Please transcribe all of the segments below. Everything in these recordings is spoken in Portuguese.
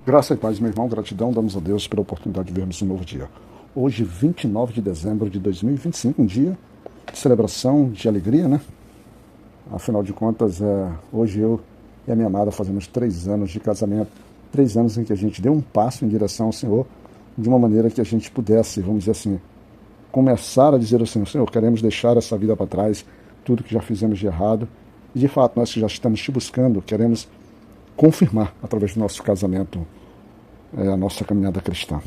Graça e paz, meu irmão, gratidão, damos a Deus pela oportunidade de vermos um novo dia. Hoje, 29 de dezembro de 2025, um dia de celebração, de alegria, né? Afinal de contas, hoje eu e a minha amada fazemos 3 anos de casamento, 3 anos em que a gente deu um passo em direção ao Senhor, de uma maneira que a gente pudesse, vamos dizer assim, começar a dizer ao Senhor: Senhor, queremos deixar essa vida para trás, tudo que já fizemos de errado, e de fato, nós que já estamos te buscando, queremos confirmar, através do nosso casamento, a nossa caminhada cristã.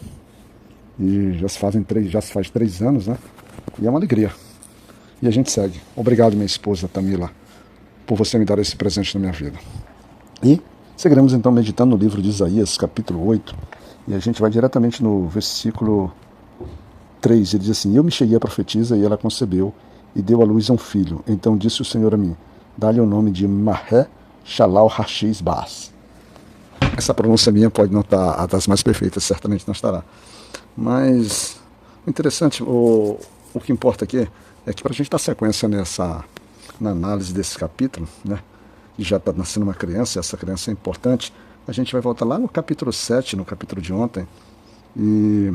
E já se faz 3 anos, né? E é uma alegria. E a gente segue. Obrigado, minha esposa Tamila, por você me dar esse presente na minha vida. E seguiremos então meditando no livro de Isaías, capítulo 8, e a gente vai diretamente no versículo 3. Ele diz assim: Eu me cheguei a profetisa, e ela concebeu e deu à luz a um filho. Então disse o Senhor a mim: Dá-lhe o nome de Mahé Shalal Hashish Baz. Essa pronúncia minha pode não estar a das mais perfeitas, certamente não estará. Mas o interessante, o que importa aqui é que para a gente dar sequência na análise desse capítulo, né, e já está nascendo uma criança, essa criança é importante, a gente vai voltar lá no capítulo 7, no capítulo de ontem, e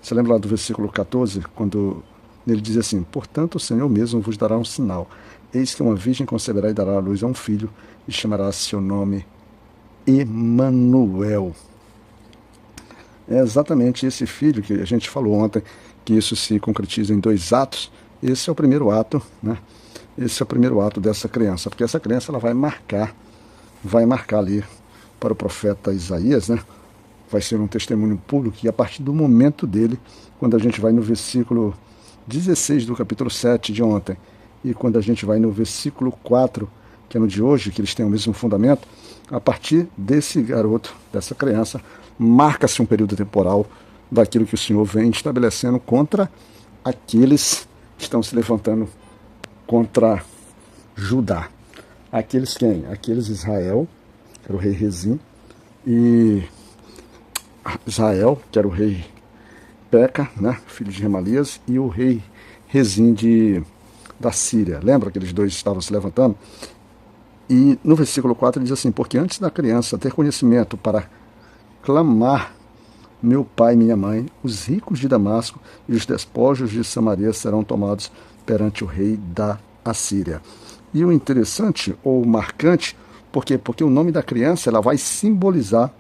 você lembra lá do versículo 14, quando ele diz assim: Portanto o Senhor mesmo vos dará um sinal, eis que uma virgem conceberá e dará à luz a um filho, e chamará seu nome Emanuel. É exatamente esse filho que a gente falou ontem, que isso se concretiza em 2 atos. Esse é o primeiro ato, né? Esse é o primeiro ato dessa criança, porque essa criança ela vai marcar ali para o profeta Isaías, né? Vai ser um testemunho público, e a partir do momento dele, quando a gente vai no versículo 16 do capítulo 7 de ontem, e quando a gente vai no versículo 4, que é no de hoje, que eles têm o mesmo fundamento, a partir desse garoto, dessa criança, marca-se um período temporal daquilo que o Senhor vem estabelecendo contra aqueles que estão se levantando contra Judá. Aqueles quem? Aqueles Israel, que era o rei Rezim, e Israel, que era o rei Peca, né, filho de Remalias, e o rei Rezim da Síria. Lembra que aqueles dois estavam se levantando? E no versículo 4 ele diz assim: Porque antes da criança ter conhecimento para clamar meu pai e minha mãe, os ricos de Damasco e os despojos de Samaria serão tomados perante o rei da Assíria. E o interessante, ou marcante, por quê? Porque o nome da criança ela vai simbolizar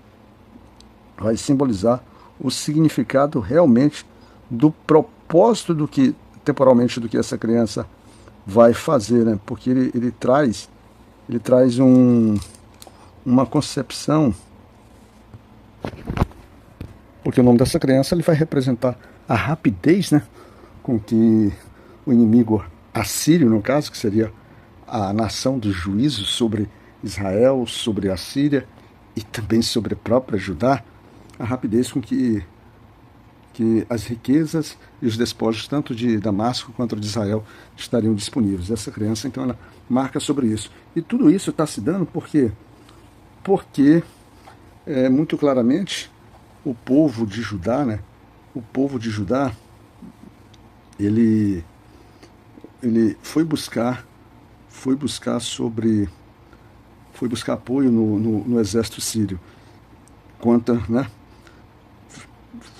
o significado realmente do propósito do que, temporalmente, do que essa criança vai fazer, né? Porque ele traz uma concepção, porque o nome dessa criança ele vai representar a rapidez, né, com que o inimigo assírio, no caso, que seria a nação do juízo sobre Israel, sobre a Síria e também sobre a própria Judá, a rapidez com que as riquezas e os despojos, tanto de Damasco quanto de Israel, estariam disponíveis. Essa criança, então, ela marca sobre isso. E tudo isso está se dando porque muito claramente, o povo de Judá, né? O povo de Judá, ele foi buscar apoio no exército sírio. Né?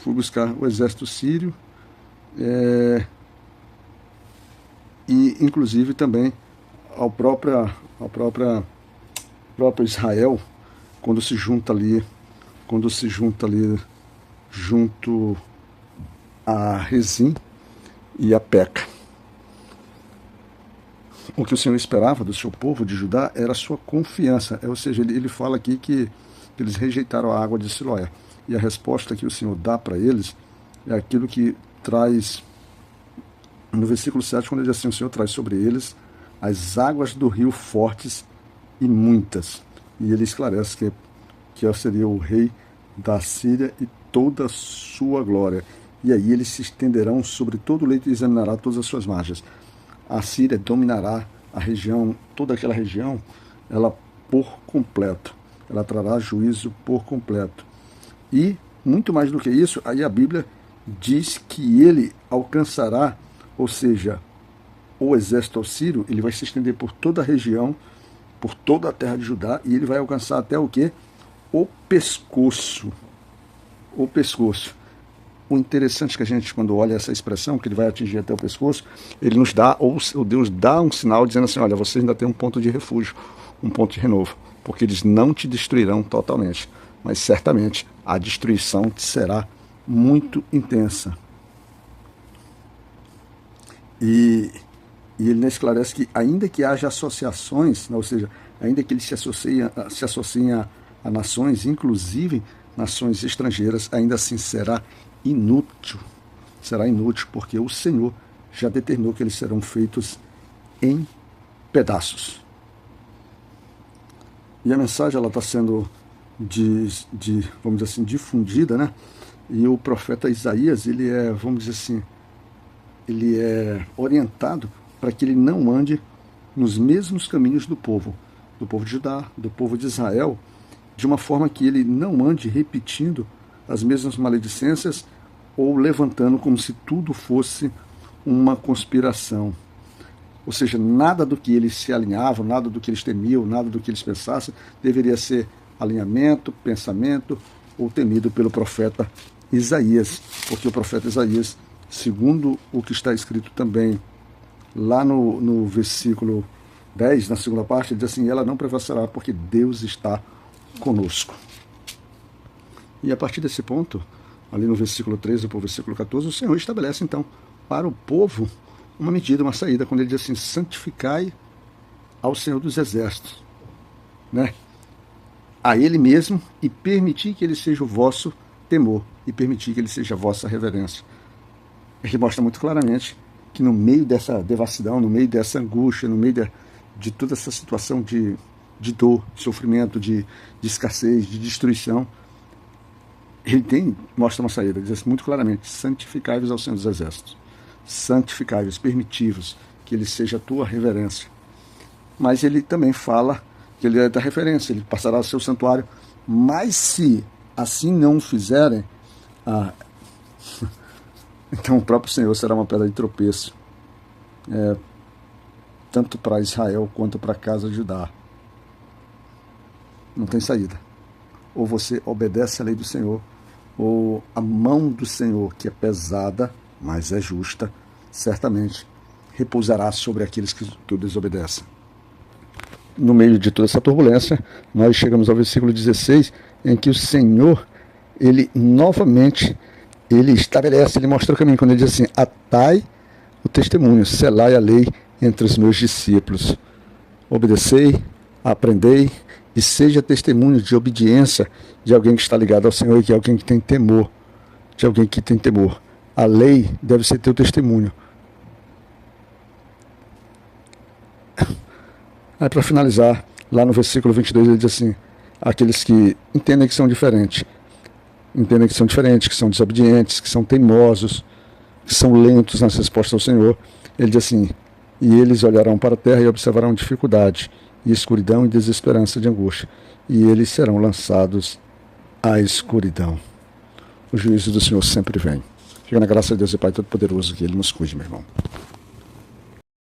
Foi buscar o exército sírio, e inclusive também ao próprio Israel, quando se junta ali junto a Rezim e a Peca. O que o Senhor esperava do seu povo de Judá era a sua confiança. Ou seja, ele fala aqui que eles rejeitaram a água de Siloé. E a resposta que o Senhor dá para eles é aquilo que traz no versículo 7, quando ele diz assim: o Senhor traz sobre eles as águas do rio fortes e muitas. E ele esclarece que seria o rei da Síria e toda a sua glória. E aí eles se estenderão sobre todo o leito e examinará todas as suas margens. A Síria dominará a região, toda aquela região, ela por completo. Ela trará juízo por completo. E, muito mais do que isso, aí a Bíblia diz que ele alcançará, ou seja, o exército assírio, ele vai se estender por toda a região, por toda a terra de Judá, e ele vai alcançar até o quê? o pescoço. O pescoço. O interessante é que a gente, quando olha essa expressão, que ele vai atingir até o pescoço, ele nos dá, ou Deus dá um sinal dizendo assim, olha, você ainda tem um ponto de refúgio, um ponto de renovo, porque eles não te destruirão totalmente, mas certamente a destruição te será muito intensa. E ele esclarece que ainda que haja associações, ou seja, ainda que ele se associem a nações, inclusive nações estrangeiras, ainda assim será inútil, porque o Senhor já determinou que eles serão feitos em pedaços. E a mensagem ela está sendo vamos dizer assim, difundida, né? E o profeta Isaías, ele é, vamos dizer assim, ele é orientado para que ele não ande nos mesmos caminhos do povo de Judá, do povo de Israel, de uma forma que ele não ande repetindo as mesmas maledicências ou levantando como se tudo fosse uma conspiração. Ou seja, nada do que eles se alinhavam, nada do que eles temiam, nada do que eles pensassem, deveria ser alinhamento, pensamento ou temido pelo profeta Isaías. Porque o profeta Isaías, segundo o que está escrito também lá no versículo 10, na segunda parte, ele diz assim, ela não prevalecerá porque Deus está conosco. E a partir desse ponto, ali no versículo 13 para o versículo 14, o Senhor estabelece então para o povo uma medida, uma saída, quando ele diz assim, santificai ao Senhor dos Exércitos, né? A Ele mesmo, e permitir que Ele seja o vosso temor, e permitir que Ele seja a vossa reverência. Ele mostra muito claramente que no meio dessa devassidão, no meio dessa angústia, no meio de toda essa situação de dor, de sofrimento, de escassez, de destruição, ele mostra uma saída, diz assim muito claramente, santificai-vos ao Senhor dos Exércitos, santificai-vos, permitivos, que Ele seja a tua reverência. Mas ele também fala que Ele é da referência, Ele passará ao seu santuário, mas se assim não fizerem, então o próprio Senhor será uma pedra de tropeço, tanto para Israel quanto para a casa de Judá. Não tem saída. Ou você obedece à lei do Senhor, ou a mão do Senhor, que é pesada, mas é justa, certamente repousará sobre aqueles que o desobedecem. No meio de toda essa turbulência, nós chegamos ao versículo 16, em que o Senhor, Ele novamente, Ele estabelece, Ele mostra o caminho, quando Ele diz assim, atai o testemunho, selai a lei entre os meus discípulos. Obedecei, aprendei, e seja testemunho de obediência de alguém que está ligado ao Senhor e que é alguém que tem temor, de alguém que tem temor. A lei deve ser teu testemunho. Aí, para finalizar, lá no versículo 22, ele diz assim, aqueles que entendem que são diferentes, que são desobedientes, que são teimosos, que são lentos nas respostas ao Senhor, ele diz assim, e eles olharão para a terra e observarão dificuldade, e escuridão e desesperança de angústia, e eles serão lançados à escuridão. O juízo do Senhor sempre vem. Fica na graça de Deus e Pai Todo-Poderoso, que Ele nos cuide, meu irmão.